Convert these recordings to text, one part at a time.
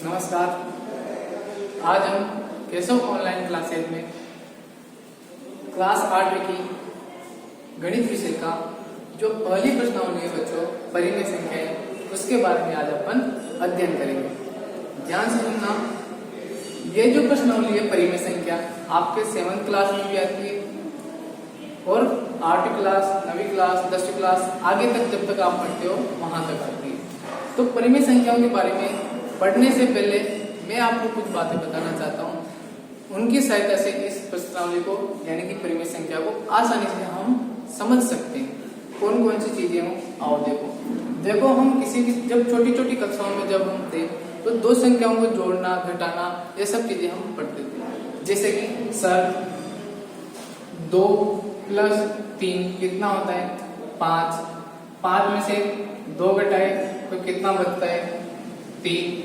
नमस्कार। आज हम केशव ऑनलाइन क्लासेज में क्लास 8 की गणित विषय का जो पहली प्रश्नावली है बच्चों, परिमेय संख्या है, उसके बारे में आज अपन अध्ययन करेंगे। ध्यान से सुनना। ये जो प्रश्नावली है परिमेय संख्या आपके 7th क्लास में भी आती है और 8वीं क्लास, 9वीं क्लास, 10वीं क्लास आगे तक जब तक आप पढ़ते हो वहां तक आती है। तो परिमेय संख्याओं के बारे में पढ़ने से पहले मैं आपको कुछ बातें बताना चाहता हूँ। उनकी सहायता से इस प्रश्नावली को यानी कि परिमेय संख्या को आसानी से हम समझ सकते हैं। कौन कौन सी चीजें हो आओ देखो हम किसी की जब छोटी छोटी कक्षाओं में जब हम थे तो दो संख्याओं को जोड़ना, घटाना, ये सब चीजें हम पढ़ते थे। जैसे कि सर 2 + 3 कितना होता है 5। 5 में से 2 घटाए तो कितना बचता है 3।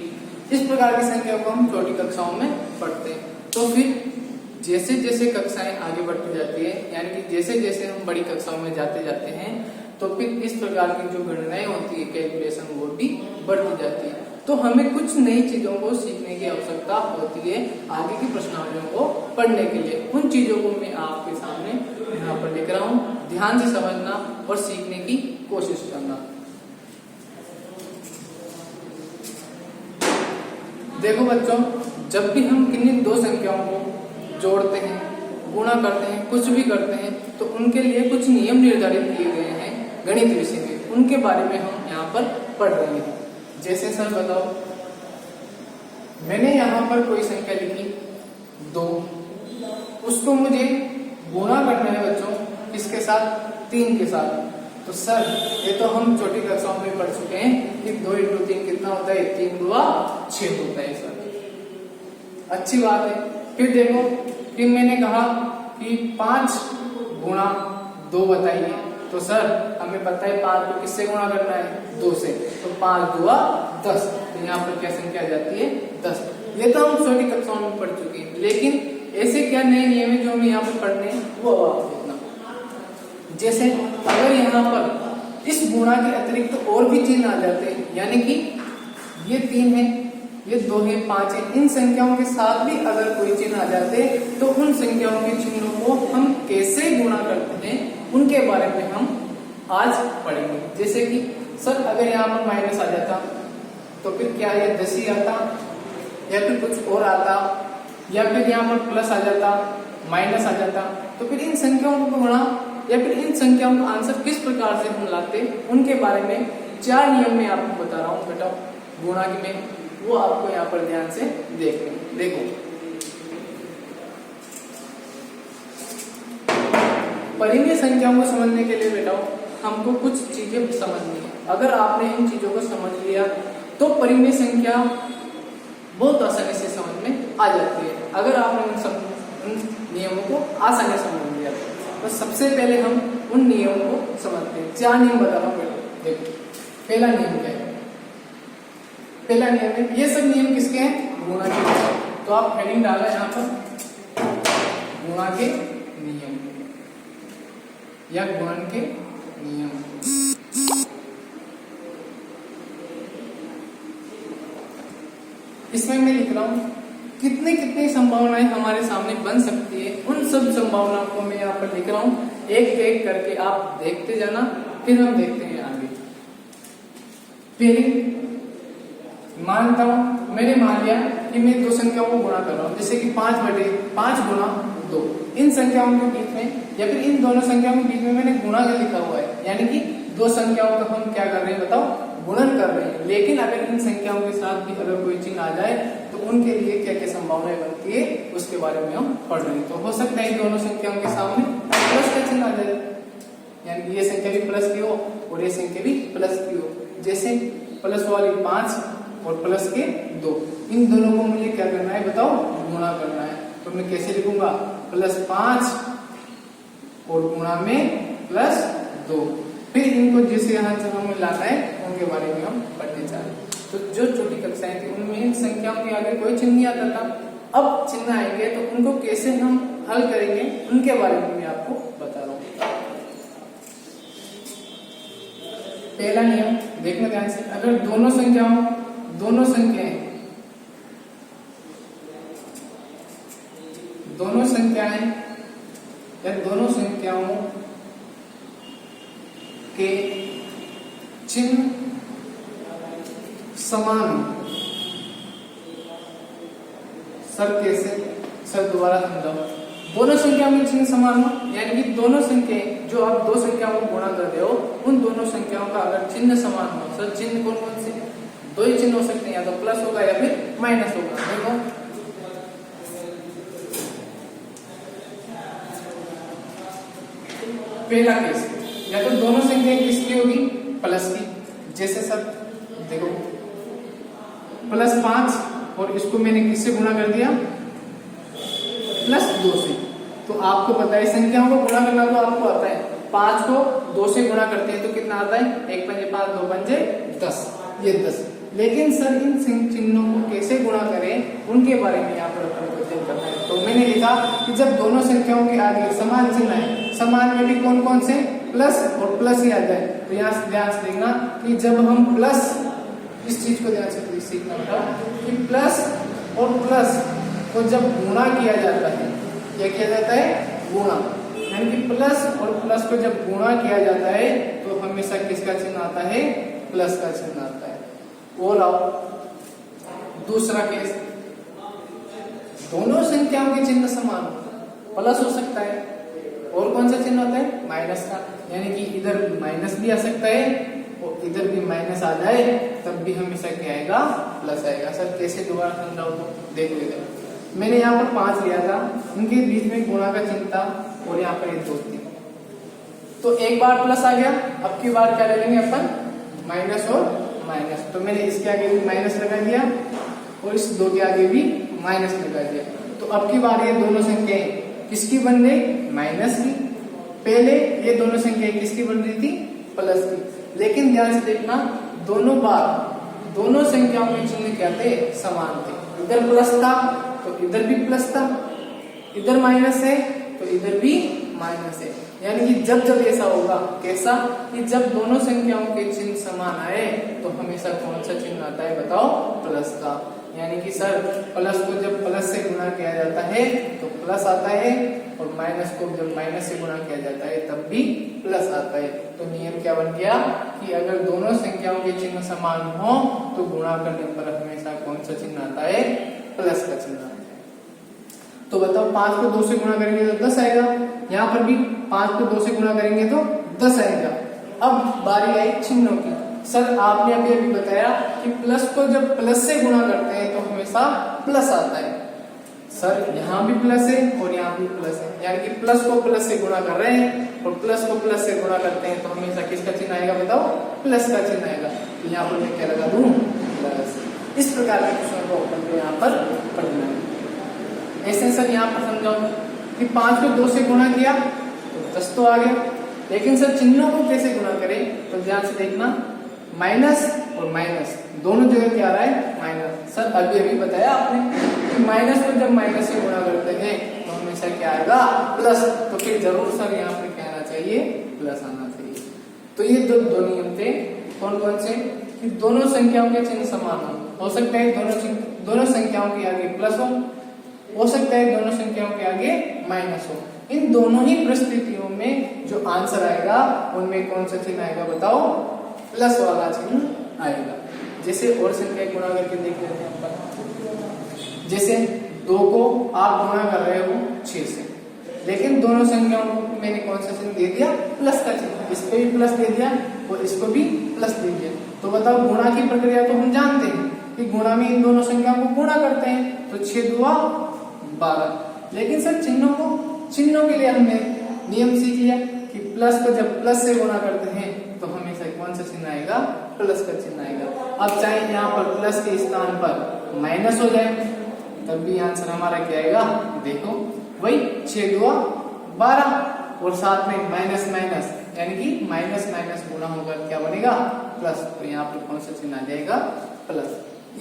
इस प्रकार की संख्या को हम छोटी कक्षाओं में पढ़ते हैं। तो फिर जैसे जैसे कक्षाएं आगे बढ़ती जाती है यानी कि जैसे जैसे हम बड़ी कक्षाओं में जाते जाते हैं तो फिर इस प्रकार की जो गणनाएं होती है, कैलकुलेशन, वो भी बढ़ती जाती है। तो हमें कुछ नई चीजों को सीखने की आवश्यकता होती है आगे की प्रश्नावलियों को पढ़ने के लिए। उन चीजों को मैं आपके सामने यहाँ पर लिख रहा हूँ। ध्यान से समझना और सीखने की कोशिश करना। देखो बच्चों, जब भी हम किन्हीं दो संख्याओं को जोड़ते हैं, गुणा करते हैं, कुछ भी करते हैं तो उनके लिए कुछ नियम निर्धारित किए गए हैं गणित विषय में। उनके बारे में हम यहाँ पर पढ़ रहे हैं। जैसे सर बताओ, मैंने यहाँ पर कोई संख्या लिखी 2, उसको मुझे गुणा करना है बच्चों किसके साथ, 3 के साथ। तो सर ये तो हम छोटी कक्षाओं में पढ़ चुके हैं कि 2 × 3 कितना होता है, 3 × 2 = 6 होता है सर। अच्छी बात है। फिर देखो कि मैंने कहा कि 5 × 2 बताइए। तो सर हमें पता है 5 को किससे गुणा करना है, 2 से। तो 5 × 2 = 10। तो यहाँ पर क्या संख्या आ जाती है 10। ये तो हम छोटी कक्षाओं में पढ़ चुके हैं, लेकिन ऐसे क्या नए नियम है जो हमें यहाँ पर पढ़ने हैं वो आप देखना। जैसे अगर यहाँ पर इस गुणा के अतिरिक्त और भी चिन्ह आ जाते हैं, यानी कि ये 3 है, ये 2 है, 5 है, इन संख्याओं के साथ भी अगर कोई चिन्ह आ जाते तो उन संख्याओं के चिन्हों को हम कैसे गुणा करते हैं उनके बारे में हम आज पढ़ेंगे। जैसे कि सर अगर यहाँ पर माइनस आ जाता तो फिर क्या ये 10 ही आता या फिर कुछ और आता, या फिर यहाँ पर प्लस आ जाता, माइनस आ जाता, तो फिर इन संख्याओं को गुणा या फिर इन संख्याओं का आंसर किस प्रकार से हम लाते उनके बारे में 4 नियम मैं आपको बता रहा हूँ बेटा गुणा में, वो आपको यहाँ पर ध्यान से देखो। परिमेय संख्याओं को समझने के लिए बेटा हमको कुछ चीजें समझनी है। अगर आपने इन चीजों को समझ लिया तो परिमेय संख्या बहुत आसानी से समझ में आ जाती है। अगर आपने उन नियमों को आसानी से समझ लिया तो सबसे पहले हम उन नियमों को समझते हैं। 4 नियम बता रहा हूँ बेटा। देखो पहला नियम क्या है, पहला नियम है, ये सब नियम किसके हैं, गुणा के। तो आप हेडिंग डाला यहाँ पर गुणा के नियम या गुणन के नियम। इसमें मैं लिख रहा हूँ कितनी संभावनाएं हमारे सामने बन सकती है, उन सब संभावनाओं को मैं यहाँ पर लिख रहा हूँ। एक एक करके आप देखते जाना, फिर हम देखते हैं आगे। पहले मानता हूं, मैंने मान लिया कि मैं 2 संख्याओं को गुणा कर रहा हूं, जैसे कि 5 × 2। इन संख्याओं के बीच में या फिर इन दोनों संख्याओं के बीच में मैंने गुणा का लिखा हुआ है, यानी कि 2 संख्याओं का हम क्या कर रहे हैं बताओ, गुणन कर रहे हैं। लेकिन अगर इन संख्याओं के साथ भी अगर कोई चिन्ह आ जाए तो उनके लिए क्या क्या संभावनाएं बनती है उसके बारे में हम पढ़ रहे हैं। तो हो सकता है दोनों संख्याओं के सामने प्लस का चिन्ह आ जाए, यानी कि ये संख्या भी प्लस की हो और ये संख्या भी प्लस की हो। जैसे प्लस वाली 5 और प्लस के 2, इन दोनों को मुझे क्या करना है बताओ, गुणा करना है। तो मैं कैसे लिखूंगा, +5 और गुणा में +2। फिर इनको जिस यहाँ से हमें लाना है उनके बारे में हम पढ़ने जा रहे हैं। तो जो छोटी कक्षाएं थी उनमें इन संख्याओं के आगे कोई चिन्ह नहीं आता था। अब चिन्ह आएंगे तो उनको कैसे हम हल करेंगे उनके बारे में मैं आपको बता रहा हूँ। पहला नियम देखना ध्यान से, अगर दोनों संख्याएं दोनों संख्याओं के चिन्ह समान। सर कैसे? सर दोबारा समझाओ। दोनों संख्याओं में चिन्ह समान हो, यानी कि दोनों संख्या जो आप दो संख्याओं को गुणा करते हो उन दोनों संख्याओं का अगर चिन्ह समान हो। सर चिन्ह कौन कौन से? दो ही चिन्ह हो सकते हैं, या तो प्लस होगा या फिर माइनस होगा। देखो पहला केस, या तो दोनों संख्या किसकी होगी? प्लस की। जैसे सर देखो +5 और इसको मैंने किससे गुणा कर दिया? +2 से। तो आपको पता है संख्याओं को गुणा करना तो आपको आता है। 5 को 2 से गुणा करते हैं तो कितना आता है? 1 पंजे 5, 2 पंजे 10, ये 10। लेकिन सर इन चिन्हों को कैसे गुणा करें उनके बारे में यहाँ पर अपन को चेक करना है। तो मैंने लिखा कि जब दोनों संख्याओं के आगे समान चिन्ह है, समान में भी कौन कौन से? प्लस और प्लस ही आता है। तो यहाँ से ध्यान से देखना कि जब हम प्लस, इस चीज को ध्यान से सीखना होगा कि प्लस और प्लस को जब गुणा किया जाता है, क्या किया जाता है? गुणा। यानी कि प्लस और प्लस को जब गुणा किया जाता है तो हमेशा किसका चिन्ह आता है? प्लस का चिन्ह आता है। और आओ दूसरा केस, दोनों संख्याओं के चिन्ह समान, प्लस हो सकता है और कौन सा चिन्ह होता है? माइनस का। यानी कि इधर माइनस भी आ सकता है और इधर भी माइनस आ जाए तब भी हमेशा क्या आएगा? प्लस आएगा। सर कैसे? दोबारा समझाओ तो देख लेते। मैंने यहाँ पर 5 लिया था, उनके बीच में गुणा का चिन्ह था और यहाँ पर 2 थी, तो एक बार प्लस आ गया, अब की बार क्या ले लेंगे अपन? माइनस और माइनस। तो मैंने इसके आगे भी माइनस लगा दिया और इस 2 के आगे भी माइनस लगा दिया। तो अब की बार ये दोनों संख्याएं किसकी बन गई? माइनस की। पहले ये दोनों संख्याएं किसकी बन रही थी? प्लस की। लेकिन ध्यान से देखना, दोनों बार दोनों संख्याओं के चिन्ह क्या थे? समान थे। इधर प्लस था तो इधर भी प्लस था, इधर माइनस है तो इधर भी माइनस है। यानी कि जब जब ऐसा होगा, कैसा? कि जब दोनों संख्याओं के चिन्ह समान आए तो हमेशा कौन सा चिन्ह आता है? बताओ? प्लस का। यानी कि सर प्लस को जब प्लस से गुणा किया जाता है तो प्लस आता है और माइनस को जब माइनस से गुणा किया जाता है तब भी प्लस आता है। तो नियम क्या बन गया कि अगर दोनों संख्याओं के चिन्ह समान हो तो गुणा करने पर हमेशा कौन सा चिन्ह आता है? प्लस का चिन्ह। तो बताओ 5 को 2 से गुणा करेंगे तो 10 आएगा, यहाँ पर भी 5 को 2 से गुणा करेंगे तो 10 आएगा। अब बारी आई चिन्हों की। सर आपने अभी अभी बताया कि प्लस को जब प्लस से गुणा करते हैं तो हमेशा प्लस आता है। सर यहाँ भी प्लस है और यहाँ भी प्लस है, यानी कि प्लस को प्लस से गुणा कर रहे हैं और प्लस को प्लस से गुणा करते हैं तो हमेशा किसका चिन्ह आएगा? बताओ? प्लस का चिन्ह आएगा। तो यहाँ पर मैं क्या लगा दूं? प्लस। इस प्रकार के क्वेश्चन को अपन को यहाँ पर पढ़ना है। ऐसे सर यहाँ पर समझाओ कि 5 को 2 से गुणा किया तो 10 तो आ गया, लेकिन सर चिन्हों को कैसे गुणा करें? तो ध्यान से देखना, माइनस और माइनस दोनों जगह क्या आ रहा है? माइनस। सर अभी अभी बताया आपने कि माइनस को जब माइनस से गुणा करते हैं तो हमेशा क्या आएगा? प्लस। तो फिर जरूर सर यहाँ पर क्या आना चाहिए? प्लस आना चाहिए। तो ये दो नियम थे। कौन कौन से? कि दोनों संख्याओं के चिन्ह समान हो सकता है दोनों संख्याओं के आगे प्लस हो सकता है दोनों संख्याओं के आगे माइनस हो। इन दोनों ही परिस्थितियों में जो आंसर आएगा उनमें कौन सा चिन्ह आएगा? बताओ? प्लस वाला चिन्ह आएगा। जैसे और संख्या गुणा करके देख लेते हैं अपन। जैसे 2 को आप गुणा कर रहे हो 6 से, लेकिन दोनों संख्याओं को मैंने कौन सा चिन्ह दे दिया? प्लस का चिन्ह। इसको भी प्लस दे दिया और इसको भी प्लस दे दिया। तो बताओ गुणा की प्रक्रिया तो हम जानते हैं कि गुणा में इन दोनों संख्याओं को गुणा करते हैं तो 6 दूना 12। लेकिन सर चिन्हों के लिए हमने नियम सीख लिया कि प्लस को जब प्लस से गुणा करते हैं तो हमेशा कौन सा चिन्ह आएगा? प्लस का चिन्ह आएगा। अब चाहे यहाँ पर प्लस के स्थान पर माइनस हो जाए तब भी आंसर हमारा क्या आएगा? देखो वही 6 दूना 12 और साथ में माइनस माइनस, यानी कि माइनस माइनस गुणा होकर क्या बनेगा? प्लस। तो यहाँ पर कौन सा चिन्ह आ जाएगा? प्लस।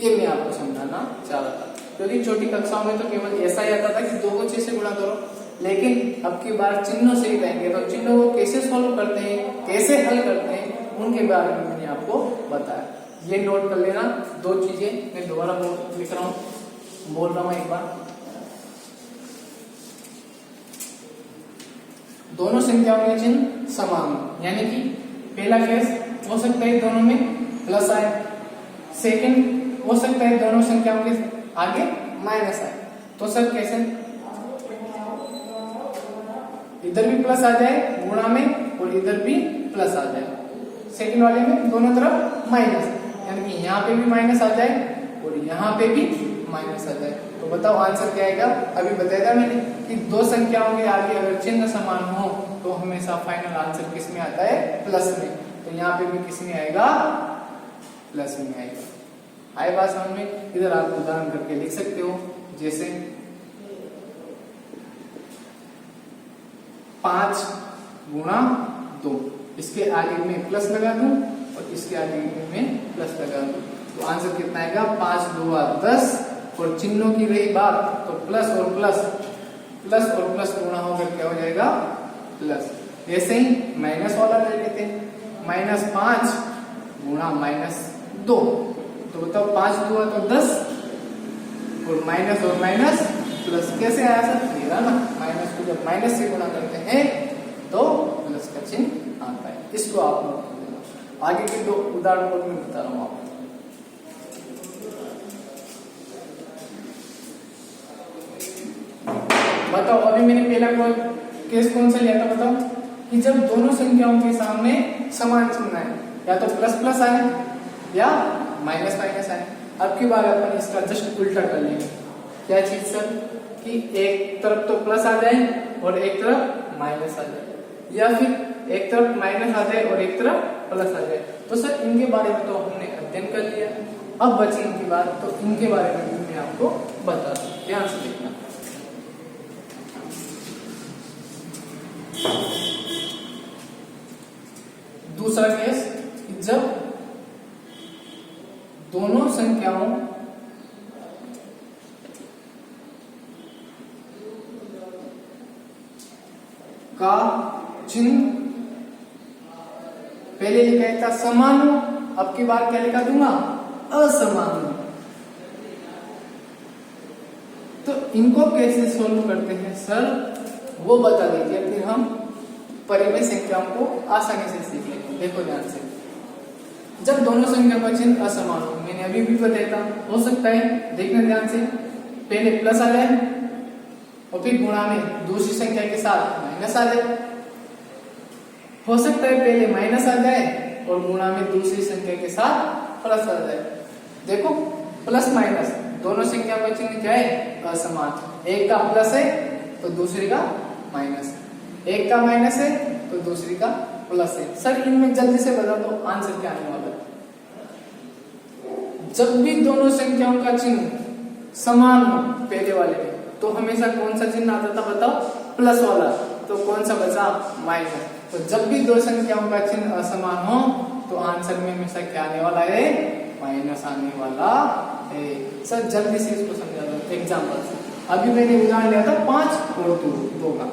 ये मैं आपको समझाना चाह रहा था, क्योंकि छोटी कक्षाओं में तो केवल ऐसा ही आता था कि 2 को 6 से गुणा करो, लेकिन अब की बार चिन्हों से ही रहेंगे। तो चिन्हों को कैसे सोल्व करते हैं, कैसे हल करते हैं, उनके बारे में मैंने आपको बताया। ये नोट कर लेना। 2 चीजें मैं दोबारा लिख रहा हूँ, बोल रहा हूँ एक बार। दोनों संख्याओं के चिन्ह समान हो, यानी कि पहला केस हो सकता है दोनों में प्लस आए, सेकंड हो सकता है दोनों संख्याओं के आगे माइनस आए। तो सर कैसे, इधर भी प्लस आ जाए गुणा में और इधर भी प्लस आ जाए, सेकंड वाले में दोनों तरफ माइनस, यानी कि यहाँ पे भी माइनस आ जाए और यहाँ पे भी माइनस आ जाए। तो बताओ आंसर क्या आएगा। अभी बताया था मैंने कि दो संख्याओं के आगे अगर चिन्ह समान हो तो हमेशा फाइनल आंसर किस में आता है, प्लस में। तो यहाँ पे भी किस में आएगा, प्लस में आएगा। आए बात समझ में। इधर आप उदाहरण करके लिख सकते हो, जैसे 5 गुणा 2, इसके आगे में प्लस लगा दूं और इसके आगे में प्लस लगा दूं, तो आंसर कितना आएगा, 5 2 10। और चिन्हों की रही बात तो प्लस और प्लस गुणा होकर क्या हो जाएगा, प्लस। ऐसे ही माइनस वाला ले लेते हैं, -5 गुणा -2, तो बताओ 5 2 तो 10 और माइनस प्लस कैसे आया सर, मेरा ना माइनस को जब माइनस से गुणा करते हैं तो प्लस का चिन्ह आता है। इसको आप नोट कर लेना। आगे के दो उदाहरण को मैं बता रहा हूं आपको। बताओ अभी मैंने पहला केस कौन सा लिया था, बताओ कि जब दोनों संख्याओं के सामने समान चिन्ह है, या तो प्लस प्लस आए या माइनस माइनस आए। अब की बार अपन इसका जस्ट उल्टा कर लेंगे। क्या चीज सर, कि एक तरफ तो प्लस आ जाए और एक तरफ माइनस आ जाए, या फिर एक तरफ माइनस आ जाए और एक तरफ प्लस आ जाए। तो सर इनके बारे में तो हमने अध्ययन कर लिया, अब बची इनकी बात, तो इनके बारे में भी मैं आपको बता दूं, ध्यान से देखना। दूसरा केस, जब दोनों संख्याओं का चिन्ह पहले लिखा था समान हो, अब की बार क्या लिखा दूंगा, असमान हो। तो इनको कैसे सोल्व करते हैं सर, वो बता दीजिए, फिर हम परिमेय संख्याओं को आसानी से सीख लेंगे। देखो ध्यान से, जब दोनों संख्या का चिन्ह असमान हो, मैंने अभी भी बताया था, हो सकता है देखना ध्यान से, पहले प्लस आ जाए और फिर गुणा में दूसरी संख्या के साथ माइनस आ जाए। हो सकता है पहले माइनस आ जाए और गुणा में दूसरी संख्या के साथ प्लस आ जाए। देखो प्लस माइनस दोनों संख्या का चिन्ह क्या है, असमान। एक का प्लस है तो दूसरी का माइनस, एक का माइनस है तो दूसरी का प्लस है। सर इनमें जल्दी से बता दो आंसर क्या आने वाला है। जब भी दोनों संख्याओं का चिन्ह समान हो पहले वाले में, तो हमेशा कौन सा चिन्ह आता था बताओ, प्लस वाला। तो कौन सा बचा, माइनस। तो जब भी दो संख्याओं का चिन्ह असमान हो तो आंसर में हमेशा क्या आने वाला है, माइनस आने वाला है। सर जल्दी से इसको समझा दो एग्जाम्पल से। अभी मैंने उदाहरण लिया था 5 और 2 का।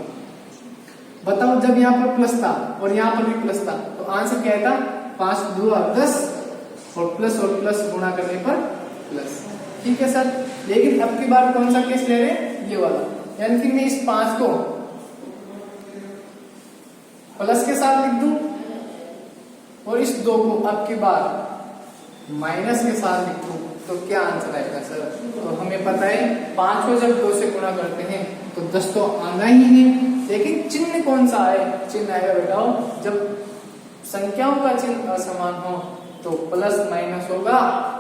बताओ जब यहाँ पर प्लस था और यहाँ पर भी प्लस था, तो आंसर क्या था, 5 2 10 और प्लस गुणा करने पर प्लस। ठीक है सर, लेकिन अब की बार कौन सा केस ले रहे हैं, ये वाला। यानी कि मैं इस 5 को प्लस के साथ लिख दूं और इस 2 को अब की बार माइनस के साथ लिख दूं, तो क्या आंसर आएगा सर। तो हमें पता है 5 को जब 2 से गुणा करते हैं तो 10 तो आना ही है, लेकिन चिन्ह कौन सा आए, चिन्ह आएगा बेटाओ जब संख्याओं का चिन्ह असमान हो तो प्लस माइनस होगा,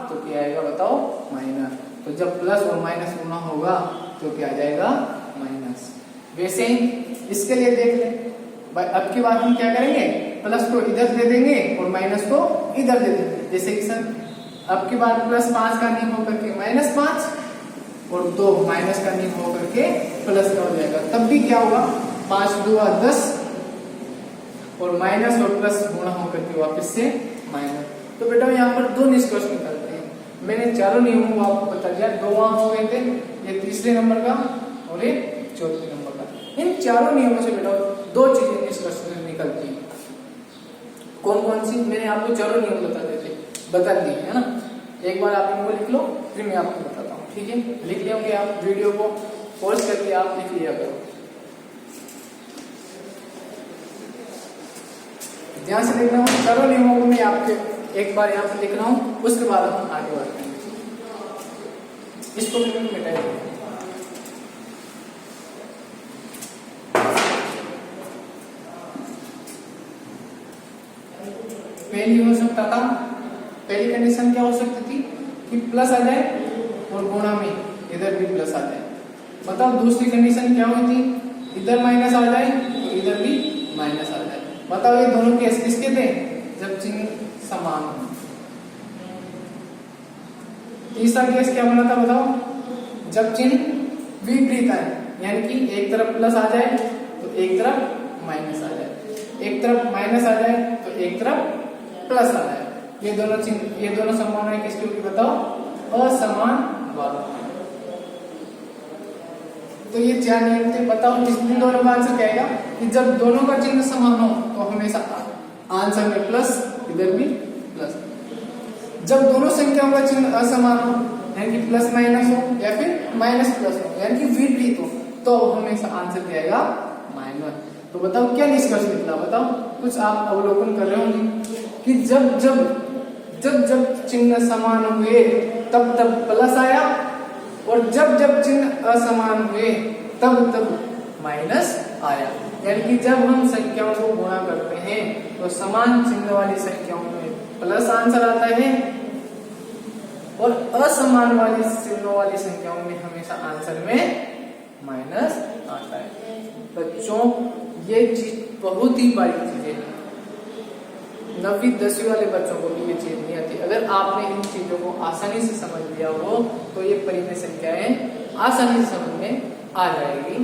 तो क्या आएगा बताओ, माइनस। तो जब प्लस और माइनस गुणा होगा तो क्या आ जाएगा, माइनस। वैसे ही इसके लिए देख ले भाई, अब की बार हम क्या करेंगे, प्लस को इधर दे देंगे और माइनस को इधर दे देंगे। जैसे कि सर अब की बार +5 का नियम होकर के -5 और 2 माइनस का नियम होकर के प्लस का हो जाएगा। तब भी क्या होगा, 5 2 10 और माइनस और प्लस गुणा होकर के वापस से माइनस। तो बेटा यहाँ पर 2 निष्कर्ष निकलते हैं। मैंने चारों नियमों को आपको बता दिया, 2 वहां हो गए थे, ये तीसरे नंबर का और ये चौथे नंबर का। इन चारों नियमों से बेटा 2 चीजें निष्कर्ष निकलती है। कौन कौन सी, मैंने आपको चारों नियम बता दिए है ना। एक बार आप इनको लिख लो, फिर मैं आपको बताता हूँ। ठीक है, लिख लिए होंगे आप, वीडियो को पॉज करके आप लिख लिया करो। ध्यान से देखना, हूँ चारों नियमों को मैं आपके एक बार यहाँ पे लिख रहा हूँ, उसके बाद हम आगे बढ़ते हैं। इसको भी मिटा देंगे। पहली हो सकता था, पहली कंडीशन क्या हो सकती थी कि प्लस आ जाए और गुणा में इधर भी प्लस आ जाए। बताओ दूसरी कंडीशन क्या हुई थी, इधर माइनस आ जाए और इधर भी माइनस आ जाए। बताओ ये दोनों केस किसके थे, जब चिन्ह समान हो। तीसरा केस क्या बना था बताओ, जब चिन्ह विपरीत आए, यानी कि एक तरफ प्लस आ जाए तो एक तरफ माइनस आ जाए, एक तरफ माइनस आ जाए तो एक तरफ प्लस आ जाए। ये दोनों संभावनाएं किसकी होगी बताओ, असमान वालों। तो ये चार नियम थे। बताओ इन दोनों का आंसर क्या आएगा कि जब दोनों का चिन्ह समान हो तो हमेशा आंसर में प्लस, इधर भी प्लस। जब दोनों संख्याओं का चिन्ह असमान हो, यानी कि प्लस माइनस हो या फिर माइनस प्लस हो, यानी कि विपरीत हो, तो हमेशा आंसर क्या आएगा, माइनस। तो बताओ क्या निष्कर्ष निकला, बताओ कुछ आप अवलोकन कर रहे होंगे कि जब जब चिन्ह समान हुए तब तब प्लस आया, और जब जब चिन्ह असमान हुए तब तब माइनस आया। यानी कि जब हम संख्याओं को गुणा करते हैं तो समान चिन्ह वाली संख्याओं में प्लस आंसर आता है, और असमान वाली चिन्हों वाली संख्याओं में हमेशा आंसर में माइनस आता है। बच्चों ये चीज बहुत ही बारीक चीज है, 9वीं 10वीं वाले बच्चों को भी ये चीज नहीं आती। अगर आपने इन चीजों को आसानी से समझ लिया हो तो ये परिमेय संख्याएं आसानी से समझ में आ जाएगी।